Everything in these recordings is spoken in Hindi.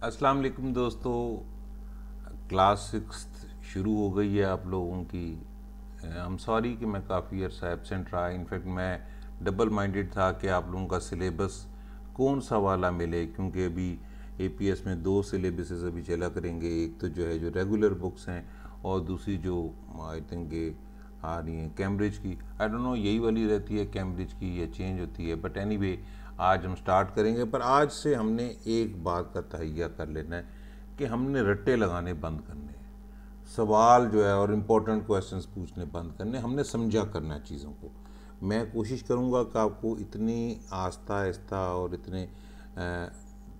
अस्सलाम वालेकुम दोस्तों। क्लास 6 शुरू हो गई है आप लोगों की। आई एम सॉरी कि मैं काफ़ी अर्सा एबसेंट रहा। इनफैक्ट मैं डबल माइंडेड था कि आप लोगों का सिलेबस कौन सा वाला मिले, क्योंकि अभी एपीएस में दो सिलेबसेस अभी चला करेंगे। एक तो जो है जो रेगुलर बुक्स हैं, और दूसरी जो आई थिंक आ रही हैं कैम्ब्रिज की। आई डोंट नो यही वाली रहती है कैम्ब्रिज की या चेंज होती है, बट एनीवे आज हम स्टार्ट करेंगे। पर आज से हमने एक बात का तहैया कर लेना है कि हमने रट्टे लगाने बंद करने हैं, सवाल जो है और इम्पोर्टेंट क्वेश्चंस पूछने बंद करने। हमने समझा करना है चीज़ों को। मैं कोशिश करूँगा कि आपको इतनी आहिस्ता आहिस्ता और इतने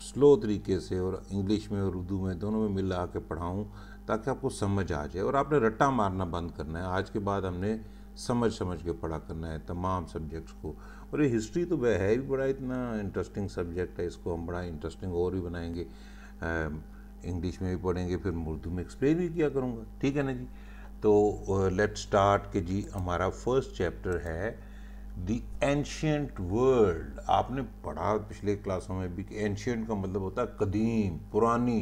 स्लो तरीके से और इंग्लिश में और उर्दू में दोनों में मिला के पढ़ाऊँ ताकि आपको समझ आ जाए। और आपने रट्टा मारना बंद करना है। आज के बाद हमने समझ समझ के पढ़ा करना है तमाम सब्जेक्ट्स को। और ये हिस्ट्री तो वह है भी बड़ा इतना इंटरेस्टिंग सब्जेक्ट है, इसको हम बड़ा इंटरेस्टिंग और भी बनाएंगे। इंग्लिश में भी पढ़ेंगे, फिर उर्दू में एक्सप्लेन भी किया करूँगा, ठीक है ना जी। तो लेट स्टार्ट के जी। हमारा फर्स्ट चैप्टर है द एंशियंट वर्ल्ड। आपने पढ़ा पिछले क्लासों में भी कि एंशियंट का मतलब होता है कदीम, पुरानी,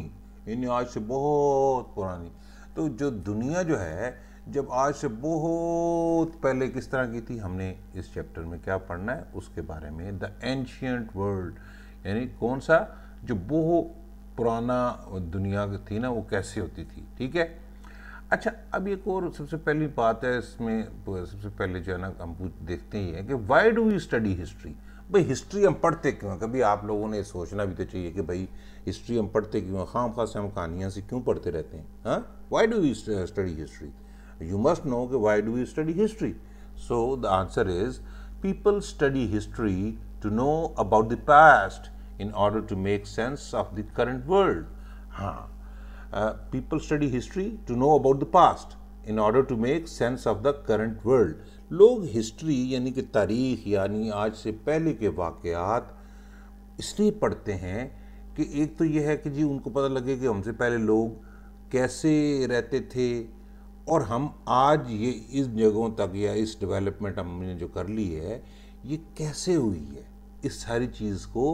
यानी आज से बहुत पुरानी। तो जो दुनिया जो है जब आज से बहुत पहले किस तरह की थी, हमने इस चैप्टर में क्या पढ़ना है उसके बारे में। द एंशियंट वर्ल्ड यानी कौन सा, जो बहुत पुराना दुनिया थी ना, वो कैसे होती थी, ठीक है। अच्छा, अब एक और सबसे पहली बात है इसमें, सबसे पहले जो है ना हम देखते ही हैं कि why do we study history. भाई हिस्ट्री हम पढ़ते क्यों हैं? कभी आप लोगों ने सोचना भी तो चाहिए कि भाई हिस्ट्री हम पढ़ते क्यों हैं, खाम से हम कहानियाँ से क्यों पढ़ते रहते हैं। हाँ, why do we study history? You must know कि why do we study history? So the answer is people study history to know about the past in order to make sense of the current world. हाँ, people study history to know about the past in order to make sense of the current world. लोग हिस्ट्री यानी कि तारीख यानी आज से पहले के वाक़यात इसलिए पढ़ते हैं कि एक तो यह है कि जी उनको पता लगे कि हमसे पहले लोग कैसे रहते थे, और हम आज ये इस जगहों तक या इस डेवलपमेंट हमने जो कर ली है ये कैसे हुई है। इस सारी चीज़ को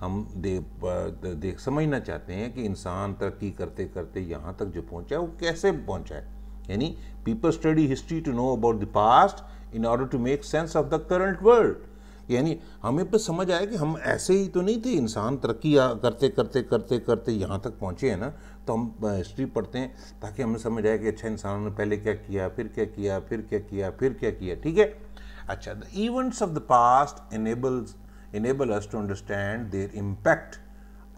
हम देख समझना चाहते हैं कि इंसान तरक्की करते करते यहाँ तक जो पहुँचा है वो कैसे पहुँचा है। यानी people study history to know about the past in order to make sense of the current world. यानी हमें पर समझ आया कि हम ऐसे ही तो नहीं थे, इंसान तरक्की करते करते करते करते यहाँ तक पहुँचे हैं ना। तो हम हिस्ट्री पढ़ते हैं ताकि हमें समझ आए कि अच्छा इंसानों ने पहले क्या किया, फिर क्या किया, फिर क्या किया, फिर क्या किया, ठीक है। अच्छा, the events of the past enable us to understand their impact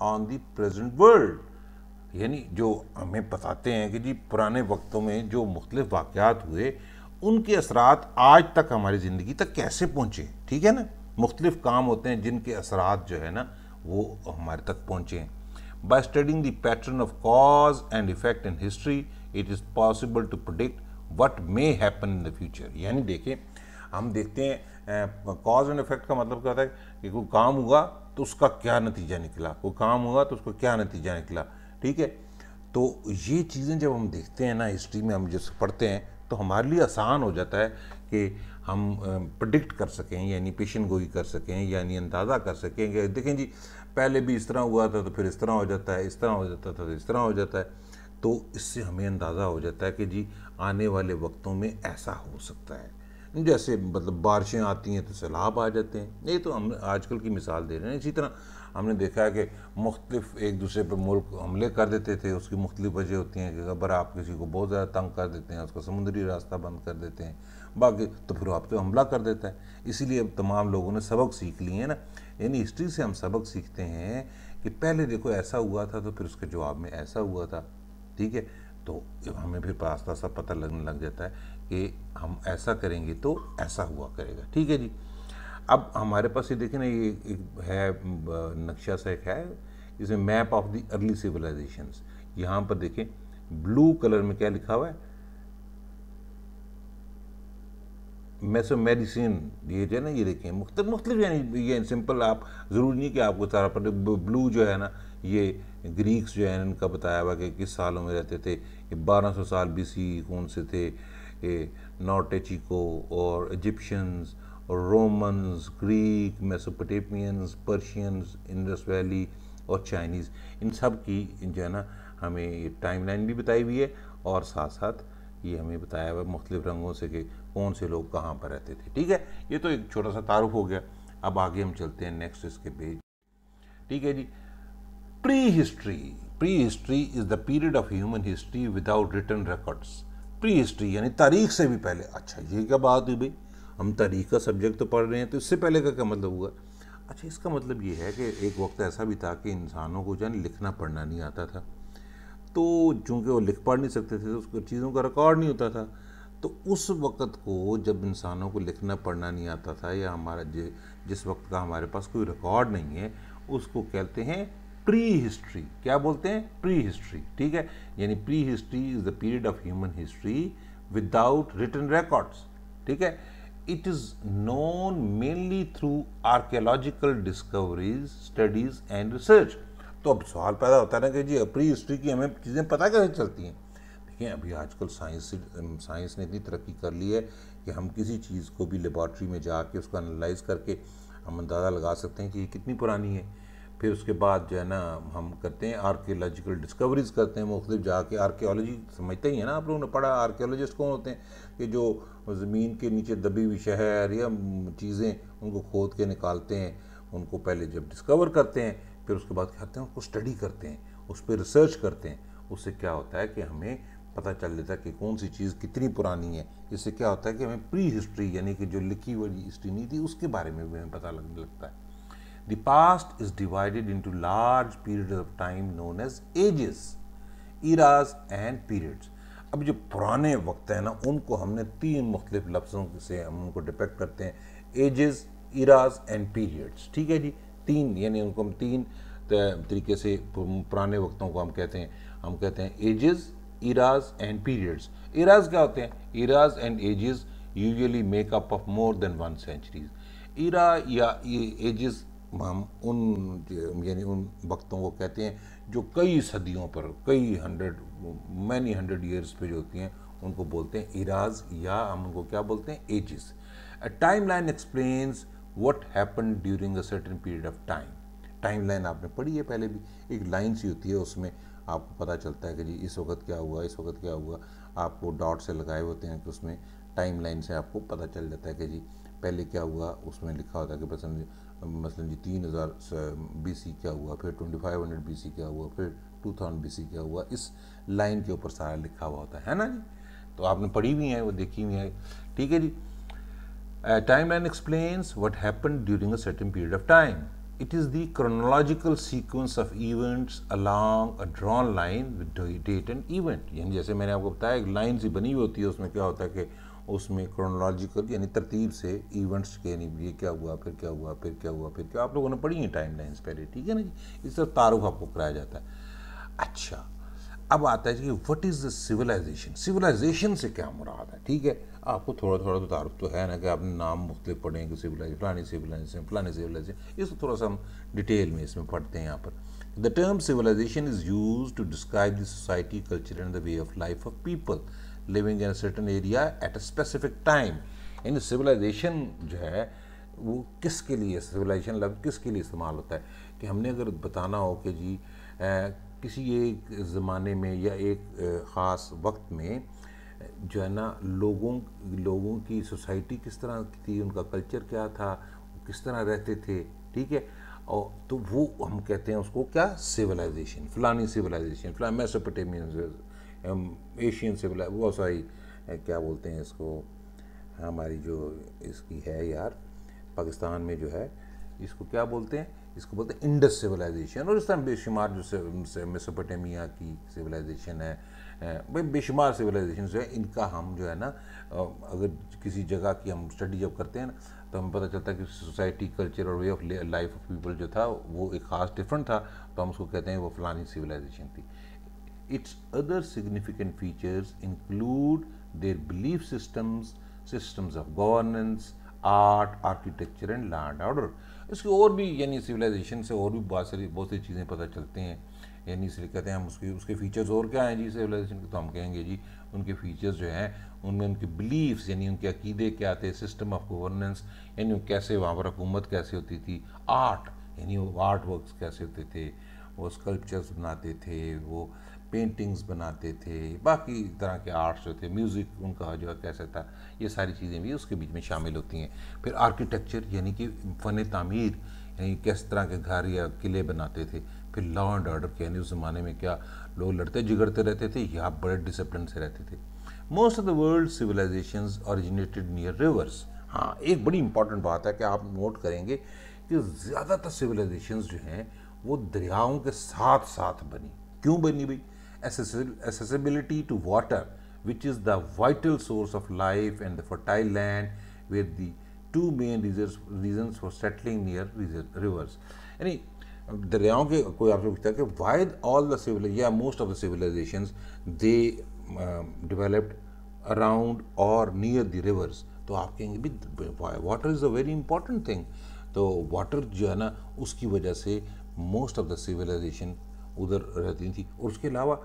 on the present world. यानी जो हमें बताते हैं कि जी पुराने वक्तों में जो मुख्तलिफ वाक़यात हुए उनके असरात आज तक हमारी ज़िंदगी तक कैसे पहुँचे, ठीक है ना। मुख्तलिफ काम होते हैं जिनके असरात जो है ना वो हमारे तक पहुँचे हैं। By studying the pattern of cause and effect in history it is possible to predict what may happen in the future. यानी देखिए, हम देखते हैं कॉज एंड इफेक्ट का मतलब क्या होता है कि कोई काम हुआ तो उसका क्या नतीजा निकला, कोई काम हुआ तो उसका क्या नतीजा निकला, ठीक है। तो ये चीज़ें जब हम देखते हैं ना हिस्ट्री में, हम जैसे पढ़ते हैं तो हमारे लिए आसान हो जाता है कि हम प्रेडिक्ट कर सकें, यानी पेशन गोई कर सकें, यानी अंदाज़ा कर सकें कि देखें जी पहले भी इस तरह हुआ था तो फिर इस तरह हो जाता है, इस तरह हो जाता था तो इस तरह हो जाता है। तो इससे हमें अंदाज़ा हो जाता है कि जी आने वाले वक्तों में ऐसा हो सकता है। जैसे मतलब बारिशें आती हैं तो सैलाब आ जाते हैं। ये तो हम आजकल की मिसाल दे रहे हैं। इसी तरह हमने देखा है कि मुख्तलिफ एक दूसरे पर मुल्क हमले कर देते थे, उसकी मुख्तलिफ वजह होती हैं कि अगर आप किसी को बहुत ज़्यादा तंग कर देते हैं, उसका समुद्री रास्ता बंद कर देते हैं, बाकी तो फिर आप तो हमला कर देता है। इसीलिए अब तमाम लोगों ने सबक सीख लिए हैं ना। यानी हिस्ट्री से हम सबक सीखते हैं कि पहले देखो ऐसा हुआ था तो फिर उसके जवाब में ऐसा हुआ था, ठीक है। तो हमें फिर आस्ता सा पता लगने लग जाता है कि हम ऐसा करेंगे तो ऐसा हुआ करेगा, ठीक है जी। अब हमारे पास ये देखें ना, ये एक है नक्शा सा एक है, इसमें map of the early civilisations. यहाँ पर देखें ब्लू कलर में क्या लिखा हुआ है, मेसोमेडिसिन। ये जो है ना, ये देखें मुख्तलिफ, यानी ये सिंपल, आप ज़रूरी नहीं कि आपको सारा पर ब्लू जो है ना, ये ग्रीक्स जो है इनका बताया हुआ कि किस सालों में रहते थे। ये 1200 साल बीसी कौन से थे, ये नॉर्टेचिको और इजिप्शियंस और Romans, Greek, मेसोपोटामियंस, Persians, Indus valley, और चाइनीज़, इन सब की जो है ना हमें टाइम लाइन भी बताई हुई है, और साथ साथ ये हमें बताया हुआ मुख्तलिफ रंगों से कि कौन से लोग कहाँ पर रहते थे। ठीक है, ये तो एक छोटा सा तारुफ हो गया। अब आगे हम चलते हैं नेक्स्ट इसके पेज। ठीक है जी, prehistory. Prehistory is the period of human history without written records. Prehistory यानी तारीख से भी पहले। अच्छा, ये क्या बात हुई भाई, हम तारीख का सब्जेक्ट तो पढ़ रहे हैं, तो इससे पहले का क्या मतलब हुआ? अच्छा, इसका मतलब ये है कि एक वक्त ऐसा भी था कि इंसानों को जो है लिखना पढ़ना नहीं आता था, तो चूँकि वो लिख पढ़ नहीं सकते थे तो उसको चीज़ों का रिकॉर्ड नहीं होता था। तो उस वक़्त को जब इंसानों को लिखना पढ़ना नहीं आता था, या हमारा जिस वक्त का हमारे पास कोई रिकॉर्ड नहीं है, उसको कहते हैं प्री हिस्ट्री। क्या बोलते हैं? Prehistory. ठीक है, यानी prehistory is the period of human history without written records. ठीक है, it is known mainly through archaeological discoveries, studies and research. तो अब सवाल पैदा होता है ना कि जी प्री हिस्ट्री की हमें चीज़ें पता कैसे चलती हैं? देखिए, अभी आजकल साइंस ने इतनी तरक्की कर ली है कि हम किसी चीज़ को भी लेबॉर्ट्री में जाके उसको एनालाइज करके हम अंदाज़ा लगा सकते हैं कि ये कितनी पुरानी है। फिर उसके बाद जो है ना हम करते हैं आर्कियोलॉजिकल डिस्कवरीज करते हैं, मुख्तलिफ जाके। आर्कियोलॉजी समझते ही है ना, आप लोगों ने पढ़ा। आर्कियोलॉजिस्ट कौन होते हैं? कि जो ज़मीन के नीचे दबी हुई शहर या चीज़ें उनको खोद के निकालते हैं, उनको पहले जब डिस्कवर करते हैं, फिर उसके बाद क्या करते हैं, उसको स्टडी करते हैं, उस पर रिसर्च करते हैं। उससे क्या होता है कि हमें पता चल जाता है कि कौन सी चीज़ कितनी पुरानी है। इससे क्या होता है कि हमें प्री हिस्ट्री यानी कि जो लिखी हुई हिस्ट्री नहीं थी उसके बारे में भी हमें पता लगने लगता है। The past is divided into large period of time known as ages, eras and periods. अब जो पुराने वक्त हैं ना, उनको हमने 3 मुख्तलिफ लफ्ज़ों से हम उनको डिपेक्ट करते हैं, एजेस, इराज एंड पीरियड्स। ठीक है जी, 3, यानी उनको हम 3 तरीके से पुराने वक्तों को हम कहते हैं ages, eras and periods. Eras क्या होते हैं? Eras and ages usually make up of more than 1 centuries. Era या एजेस हम यानी उन वक्तों को कहते हैं जो कई सदियों पर, मैनी हंड्रेड ईयर्स पे जो होती हैं, उनको बोलते हैं इराज, या हम उनको क्या बोलते हैं? Ages. A timeline explains what happen during a certain period of time. Timeline आपने पढ़ी है पहले भी, एक लाइन सी होती है, उसमें आपको पता चलता है कि जी इस वक्त क्या हुआ, इस वक्त क्या हुआ। आपको डॉट से लगाए होते हैं कि उसमें टाइम लाइन से आपको पता चल जाता है कि जी पहले क्या हुआ। उसमें लिखा होता है कि मसलन जी 3000 BC क्या हुआ, फिर 2500 BC क्या हुआ, फिर 2000 BC क्या हुआ। इस लाइन के ऊपर सारा लिखा हुआ होता है ना जी। तो आपने पढ़ी भी है, वो देखी हुई है। ठीक है जी, timeline explains what happen during a certain period of time. It is the chronological sequence of events along a drawn line with date and event। यानी जैसे मैंने आपको बताया एक लाइन सी बनी हुई होती है, उसमें क्या होता है कि उसमें क्रोनोलॉजिकल यानी तरतीब से इवेंट्स के, नहीं ये क्या हुआ, फिर क्या हुआ, फिर क्या हुआ, फिर क्या। आप लोगों ने पढ़ी है टाइम लाइन्स पहले। ठीक है ना जी, इस तरफ तारुफ आपको कराया जाता है। अच्छा, अब आता है कि what is the civilisation. Civilisation से क्या मुराद है? ठीक है, आपको थोड़ा थोड़ा तो तारुफ तो है ना कि आपने नाम मुख्तलिफ पढ़े हैं कि फलानी सिविलाइजेशन। इसको थोड़ा सा हम डिटेल में इसमें पढ़ते हैं। यहाँ पर the term civilisation is use to describe the society, culture and the way of life of people living in a certain area at a specific time. यानी सिविलाइजेशन जो है वो किसके लिए, सिविलाइजेशन लफ्ज़ किसके लिए इस्तेमाल होता है? कि हमने अगर बताना हो कि जी किसी एक ज़माने में या एक ख़ास वक्त में जो है ना लोगों की सोसाइटी किस तरह की थी, उनका कल्चर क्या था, किस तरह रहते थे। ठीक है, और तो वो हम कहते हैं उसको क्या? सिविलाइजेशन। फलानी सिविलाइजेशन, फलानी मेसोपोटामियन, एशियन सिविलाइजेशन, वो सॉरी क्या बोलते हैं इसको, हमारी जो इसकी है यार पाकिस्तान में जो है, इसको क्या बोलते हैं? इसको बोलते हैं इंडस सिविलाइजेशन। और इस तरह बेशुमार जो मेसोपोटामिया की सिविलाइजेशन है, भाई बेशुमार सिविलाइजेशन जो है, इनका हम जो है ना अगर किसी जगह की हम स्टडी जब करते हैं ना, तो हमें पता चलता है कि सोसाइटी, कल्चर और वे ऑफ लाइफ ऑफ पीपल जो था वो एक ख़ास डिफरेंट था, तो हम उसको कहते हैं वो फलानी सिविलाइजेशन थी। Its other significant features include their belief systems, systems of governance, art, architecture and land order। इसके और भी यानी सिविलाइजेशन से और भी बहुत सी चीज़ें पता चलते हैं। यानी इसलिए कहते हैं हम उसके फीचर्स और क्या हैं जी सिविलाइजेशन के, तो हम कहेंगे जी उनके फीचर्स जो हैं उनमें उनके बिलीफ्स यानी उनके अकीदे क्या थे, सिस्टम ऑफ गवर्नेंस यानी कैसे वहाँ पर हुकूमत कैसे होती थी, आर्ट यानी वो आर्ट वर्क्स कैसे होते थे, वो स्कल्पचर्स बनाते थे, वो पेंटिंग्स बनाते थे, बाकी तरह के आर्ट्स जो थे, म्यूज़िक उनका जो कैसा था, ये सारी चीज़ें भी उसके बीच में शामिल होती हैं। फिर आर्किटेक्चर यानी कि फ़न तामीर, यानी किस तरह के घर या किले बनाते थे। फिर लॉ एंड ऑर्डर, यानी उस ज़माने में क्या लोग लड़ते झगड़ते रहते थे या बड़े डिसिप्लिन से रहते थे। Most of the world civilisations originated near rivers. हाँ, एक बड़ी इंपॉर्टेंट बात है कि आप नोट करेंगे कि ज़्यादातर सिविलाइजेशंस जो हैं वो दरियाओं के साथ साथ बनी। क्यों बनी भाई? Accessibility to water, which is the vital source of life, and the fertile land were the two main reasons for settling near rivers. यानी दरियाओं के, कोई आपसे पूछता है कि why all the most of the civilizations they developed around or near the rivers, तो आप कहेंगे भी water is a very important thing. तो वाटर जो है ना, उसकी वजह से मोस्ट ऑफ द सिविलाइजेशन उधर रहती थी। और उसके अलावा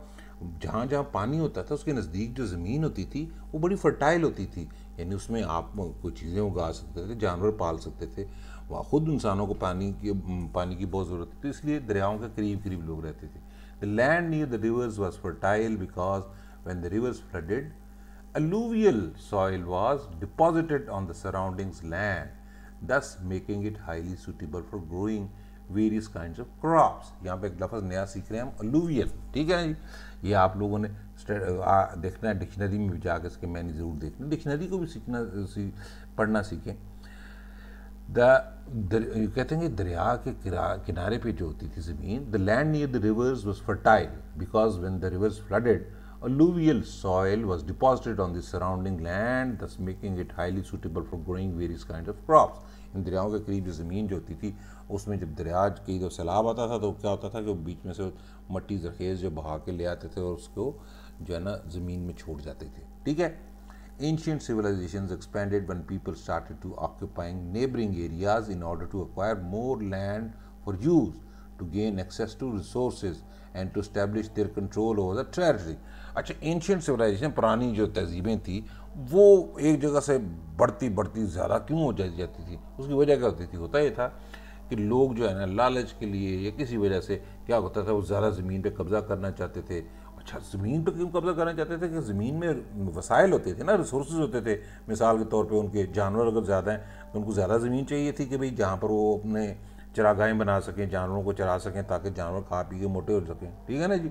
जहाँ जहाँ पानी होता था उसके नज़दीक जो ज़मीन होती थी वो बड़ी फर्टाइल होती थी, यानी उसमें आप कोई चीज़ें उगा सकते थे, जानवर पाल सकते थे। वहाँ खुद इंसानों को पानी की बहुत ज़रूरत थी, तो इसलिए दरियाओं के करीब करीब लोग रहते थे। The land near the reverse was fertile because when the reverse flooded alluvial soil was deposited on the surroundings land, thus making it highly suitable for growing various kinds of crops. यहाँ पे एक लफ्ज़ नया सीख रहे हैं हम, alluvial, ठीक है जी। ये आप लोगों ने देखना है, डिक्शनरी में भी जाकर इसके मैंने ज़रूर देखना, डिक्शनरी को भी पढ़ना सीखें। कहते हैं कि दरिया के किनारे पे जो होती थी ज़मीन, the land near the reverse was fertile because when the reverse flooded alluvial soil was deposited on the surrounding land, thus making it highly suitable for growing various kinds of crops. इन दरियाओं के करीब जो ज़मीन जो होती थी उसमें जब दरिया की जो सैलाब आता था तो क्या होता था कि वो बीच में से मट्टी ज़रखेज़ जो बहा के ले आते थे और उसको जो है ना ज़मीन में छोड़ जाते थे, ठीक है। Ancient civilizations expanded when people started to occupying neighboring areas in order to acquire more land for use, to gain access to resources and to establish their control over the territory. अच्छा, एंशियंट सिविलाइजेशन, पुरानी जो तहजीबें थी वो एक जगह से बढ़ती बढ़ती ज़्यादा क्यों हो जाती थी? उसकी वजह क्या होती थी? होता ये था कि लोग जो है ना लालच के लिए या किसी वजह से क्या होता था, वो ज़्यादा ज़मीन पे कब्ज़ा करना चाहते थे। अच्छा, ज़मीन पे क्यों कब्ज़ा करना चाहते थे? कि ज़मीन में वसाइल होते थे ना, रिसोर्स होते थे। मिसाल के तौर पे उनके जानवर अगर ज़्यादा हैं तो उनको ज़्यादा ज़मीन चाहिए थी कि भाई जहाँ पर वो अपने चरागाहें बना सकें, जानवरों को चरा सकें, ताकि जानवर खा पी के मोटे हो सकें, ठीक है ना जी।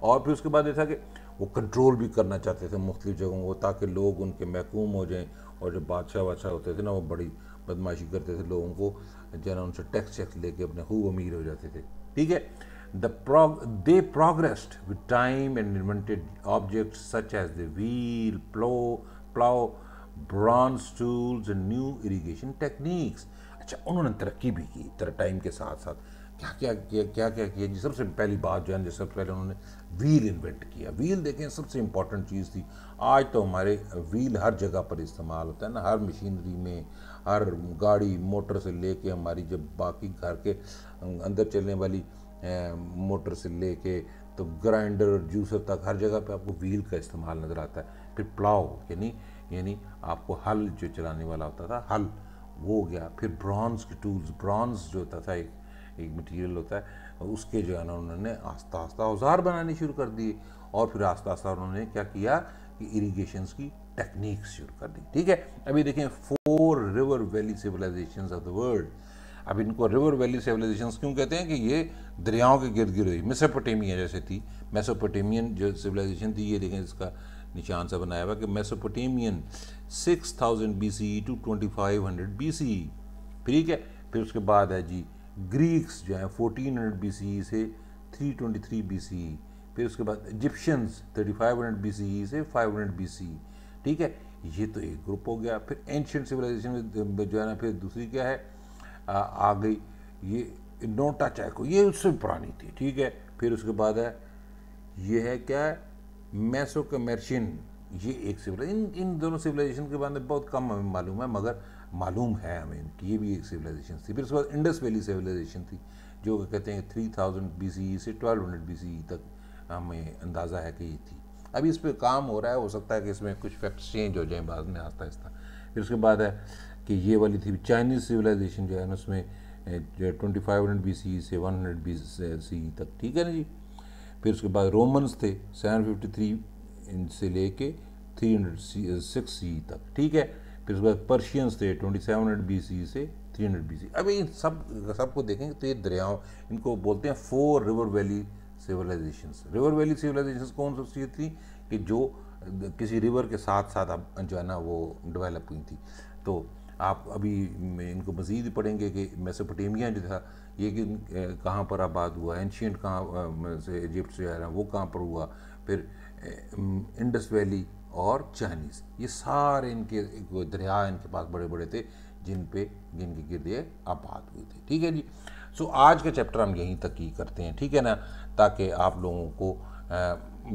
और फिर उसके बाद ये था कि वो कंट्रोल भी करना चाहते थे मुख्तलिफ जगहों को, ताकि लोग उनके महकूम हो जाएं। और जो बादशाह वादशाह होते थे ना, वो बड़ी बदमाशी करते थे, लोगों को जो ना उनसे टैक्स लेके अपने खूब अमीर हो जाते थे, ठीक है। They progressed with time and invented objects such as the wheel, plow, bronze tools and new irrigation techniques. अच्छा, उन्होंने तरक्की भी की टाइम के साथ साथ। क्या किया जी? सबसे पहली बात जो है, सबसे पहले उन्होंने व्हील इन्वेंट किया। व्हील देखें सबसे इम्पॉर्टेंट चीज़ थी। आज तो हमारे व्हील हर जगह पर इस्तेमाल होता है ना, हर मशीनरी में, हर गाड़ी मोटर से लेके हमारी जब बाकी घर के अंदर चलने वाली मोटर से लेके तो ग्राइंडर जूसर तक हर जगह पे आपको व्हील का इस्तेमाल नज़र आता है। फिर प्लाव यानी आपको हल जो चलाने वाला होता था, हल, वो हो गया। फिर ब्रॉन्ज के टूल्स, ब्रॉन्ज जो होता था एक मटेरियल होता है, उसके जो है ना उन्होंने आस्ता आस्ता औजार बनाने शुरू कर दिए। और फिर आस्ता आस्ता उन्होंने क्या किया कि इरीगेशंस की टेक्निक्स शुरू कर दी, ठीक है। अभी देखें 4 river valley civilisations of the world. अब इनको रिवर वैली सिविलाइजेशंस क्यों कहते हैं? कि ये दरियाओं के गिर्द गिर्द हुई। मेसोपोटामिया जैसे थी, मेसोपोटामियन जो सिविलाइजेशन थी, ये देखें इसका निशान सा बनाया हुआ कि मेसोपोटामियन 6000 BCE टू 2500 BCE, ठीक है। फिर उसके बाद है जी ग्रीक्स जो है 1400 BCE से 323 BCE। फिर उसके बाद इजिप्शियंस 3500 BCE से 500 BCE, ठीक है। ये तो एक ग्रुप हो गया। फिर एंशिएंट सिविलाइजेशन जो है ना, फिर दूसरी क्या है आ गई, ये नोटा चैको, ये उससे पुरानी थी, ठीक है। फिर उसके बाद है ये है क्या है, मेसोकमेर्शियन, ये एक सिविलाइजेशन। इन दोनों सिविलाइजेशन के बारे में बहुत कम हमें मालूम है, मगर मालूम है हमें कि ये भी एक सिविलाइजेशन थी। फिर उसके बाद इंडस वैली सिविलाइजेशन थी, जो कहते हैं 3000 BCE से 1200 BCE तक हमें अंदाज़ा है कि ये थी। अभी इस पर काम हो रहा है, हो सकता है कि इसमें कुछ फैक्ट्स चेंज हो जाएं बाद में आहिस्ता आहिस्ता। फिर उसके बाद है कि ये वाली थी चाइनीज़ सिविलाइजेशन जो है ना, उसमें 2500 BC से 100 BC तक, ठीक है ना जी। फिर उसके बाद रोमन्स थे 753 से लेके 306 सी तक, ठीक है। फिर उसके बाद पर्शियंस थे 2700 BC से 300 BC। अब इन सबको देखेंगे तो ये दरियाओं, इनको बोलते हैं 4 river valley civilisations. River valley civilisations कौन सी थी कि जो किसी रिवर के साथ साथ अब जो है ना वो डेवलप हुई थी। तो आप अभी इनको मज़ीद पढ़ेंगे कि मेसोपोटामिया जो था ये कि कहाँ पर आबाद हुआ, एंशियंट कहाँ से इजिप्ट से आया वो कहाँ पर हुआ, फिर इंडस वैली और चाइनीज़, ये सारे इनके दरिया इनके पास बड़े बड़े थे जिनके गिर्द ये आबाद हुए थे, ठीक है जी। सो आज का चैप्टर हम यहीं तक ही करते हैं, ठीक है ना, ताकि आप लोगों को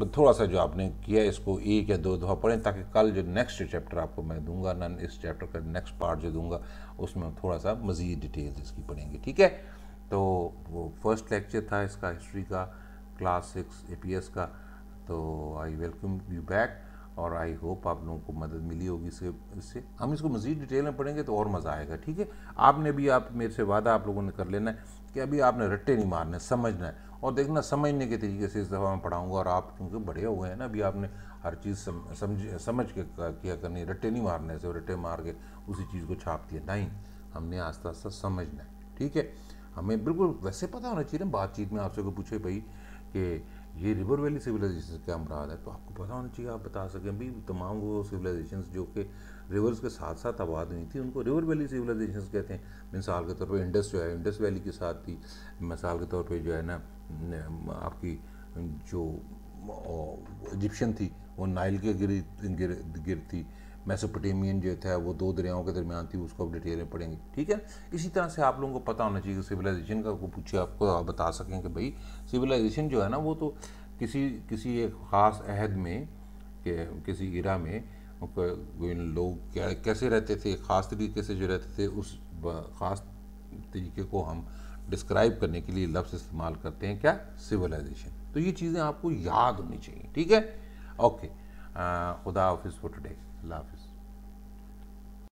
थोड़ा सा जो आपने किया इसको 1 या 2 दफ़ा पढ़ें, ताकि कल जो नेक्स्ट चैप्टर आपको मैं दूंगा ना, इस चैप्टर का नेक्स्ट पार्ट जो दूंगा उसमें थोड़ा सा मज़ीद डिटेल्स इसकी पढ़ेंगे, ठीक है। तो वो फर्स्ट लेक्चर था इसका हिस्ट्री का, क्लास 6 APS का। तो आई वेलकम यू बैक और आई होप आप लोगों को मदद मिली होगी इससे। हम इसको मज़ीद डिटेल में पढ़ेंगे तो और मज़ा आएगा, ठीक है। आपने भी आप मेरे से वादा आप लोगों ने कर लेना है कि अभी आपने रट्टे नहीं मारने, समझना है और देखना समझने के तरीके से इस दफ़ा मैं पढ़ाऊँगा। और आप क्योंकि बड़े हुए हैं ना, अभी आपने हर चीज़ समझ के किया करनी, रट्टे नहीं मारने से रट्टे मार के उसी चीज़ को छाप दिया नहीं, हमने आस्ता आस्ता समझना है, ठीक है। हमें बिल्कुल वैसे पता होना चाहिए ना, बातचीत में आपसे कोई पूछे भाई कि ये रिवर वैली सिविलाइजेशन क्या मुराद है, तो आपको पता होना चाहिए, आप बता सकें भाई तमाम वो सिविलाइजेशंस जो कि रिवर्स के साथ साथ आबाद हुई थी उनको रिवर वैली सिविलाइजेशंस कहते हैं। मिसाल के तौर पे इंडस जो है इंडस वैली के साथ थी, मिसाल के तौर पे जो है ना आपकी जो इजिप्शियन थी वो नाइल के गिर थी, मेसोपोटामियन जो था वो 2 दरियाओं के दरमियान थी, उसको अब डिटेल में पढ़ेंगे, ठीक है। इसी तरह से आप लोगों को पता होना चाहिए कि सिविलाइजेशन का को पूछे आपको आप बता सकें कि भाई सिविलाइजेशन जो है ना वो तो किसी एक ख़ास अहद में किसी इरा में लोग कैसे रहते थे, ख़ास तरीके से जो रहते थे, उस ख़ास तरीके को हम डिस्क्राइब करने के लिए लफ्ज़ इस्तेमाल करते हैं क्या, सिविलाइजेशन। तो ये चीज़ें आपको याद होनी चाहिए, ठीक है। ओके, खुदा हाफिज़ फॉर टुडे, अल्लाह हाफिज़।